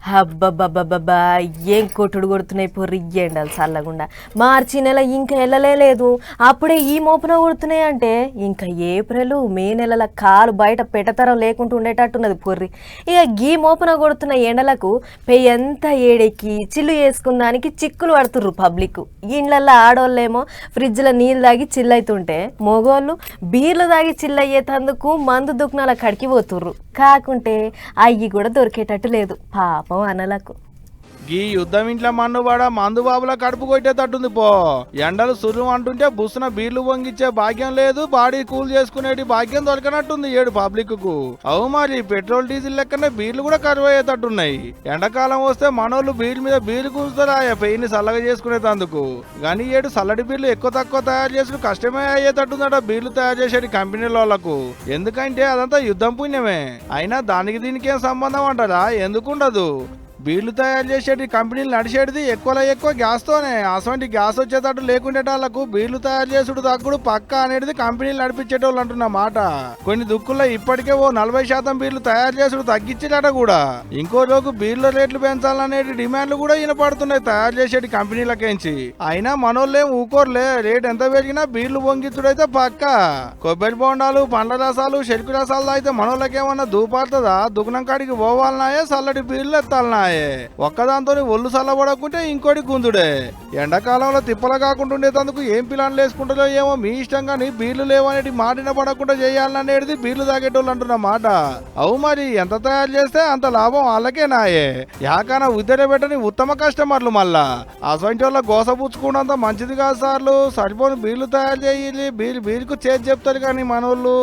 అబ్బబ్బబ్బబ్బా! ఏం కొట్టుడు కొడుతున్నాయి పొర్రి ఎండలు చల్లగుండా. మార్చి నెల ఇంకా ఎళ్ళలేదు. అప్పుడే ఈ మోపున కొడుతున్నాయి అంటే ఇంకా ఏప్రిల్, మే నెలల కాలు బయట పెట్టతరం లేకుండా ఉండేటట్టున్నది పొర్రి. ఇక గీ మోపున కొడుతున్న ఎండలకు పెయ్యంతా ఏడెక్కి చిల్లు చేసుకుందానికి చిక్కులు పడుతుర్రు పబ్లిక్. ఇండ్లల్లో ఆడోళ్ళేమో ఫ్రిడ్జ్లో నీళ్ళు తాగి చిల్లైతుంటే మగోళ్ళు బీర్లు తాగి చిల్లయ్యేటందుకు మందు దుకాణాల కడికి పోతుర్రు. కాకుంటే అయ్యి కూడా దొరికేటట్టు లేదు పాపం అనలకు. ఈ యుద్ధం ఇంట్లో మన్నువాడ మందు బాబుల కడుపు కొట్టేటట్టుంది పో. ఎండలు సుర్రు అంటుంటే బుస్సున బీర్లు పొంగిచ్చే భాగ్యం లేదు, బాడీ కూల్ చేసుకునేటి భాగ్యం దొరకనట్టుంది ఏడు పబ్లిక్ కు. అవు మరి పెట్రోల్ డీజిల్ లెక్కనే బీర్లు కూడా కరువు అయ్యేటట్టున్నాయి. ఎండాకాలం వస్తే మనోళ్ళు బీర్ల మీద బీర్లు కూల్స్తారా పెయిన్ని చల్లగా చేసుకునేటందుకు. కానీ ఏడు చల్లటి బీర్లు ఎక్కువ తక్కువ తయారు చేసుడు కష్టమే అయ్యేటట్టుందట బీర్లు తయారు చేసేటి కంపెనీల వాళ్ళకు. ఎందుకంటే అదంతా యుద్ధం పుణ్యమే. అయినా దానికి దీనికి ఏం సంబంధం అంటారా? ఎందుకుండదు. బీర్లు తయారు చేసేటి కంపెనీలు నడిచేటిది ఎక్కువ గ్యాస్తోనే. అసలు గ్యాస్ వచ్చేటట్టు లేకుండేటాళ్లకు బీర్లు తయారు చేసుడు తగ్గుడు పక్క అనేది కంపెనీలు నడిపించేటోళ్ళు అంటున్న మాట. కొన్ని దుక్కుల్లో ఇప్పటికే ఓ 40% బీర్లు తయారు చేసుడు తగ్గించేట కూడా. ఇంకో రోజు బీర్ల రేట్లు పెంచాలనేటి డిమాండ్లు కూడా వినపడుతున్నాయి తయారు చేసేటి కంపెనీలకేంచి. అయినా మనోళ్ళేం ఊకోర్లే, రేట్ ఎంత పెరిగినా బీర్లు పొంగిచ్చుడైతే పక్క. కొబ్బరి బొండాలు, పండ్ల రసాలు, చెరుకు రసాలు అయితే మనోళ్ళకేమన్నా దూపారుతుందా? దుకాణం కాడికి పోవాలన్నాయే, చల్లటి బీర్లు ఎత్తాలన్నాయే. ఒక్కదాంతో ఒళ్ళు చల్లబడకుంటే ఇంకోటి గుంజుడే. ఎండాకాలంలో తిప్పల కాకుండా ఉండేందుకు ఏం ప్లాన్లు వేసుకుంటారో ఏమో మీ ఇష్టం. కానీ బీర్లు లేవనేటి మాటిన పడకుండా చేయాలనేది బీర్లు తాగేటోళ్ళు అంటున్న మాట. అవు మరి ఎంత తయారు చేస్తే అంత లాభం వాళ్ళకే నాయే. యాకన ఉద్దర పెట్టని ఉత్తమ కస్టమర్లు మళ్ళా. అసంటి వాళ్ళ గోసపుచ్చుకున్నంత మంచిది కాదు సార్లు. సరిపోని బీర్లు తయారు చేయాలి, బీరుకు చేసి చెప్తారు కానీ మనోళ్ళు.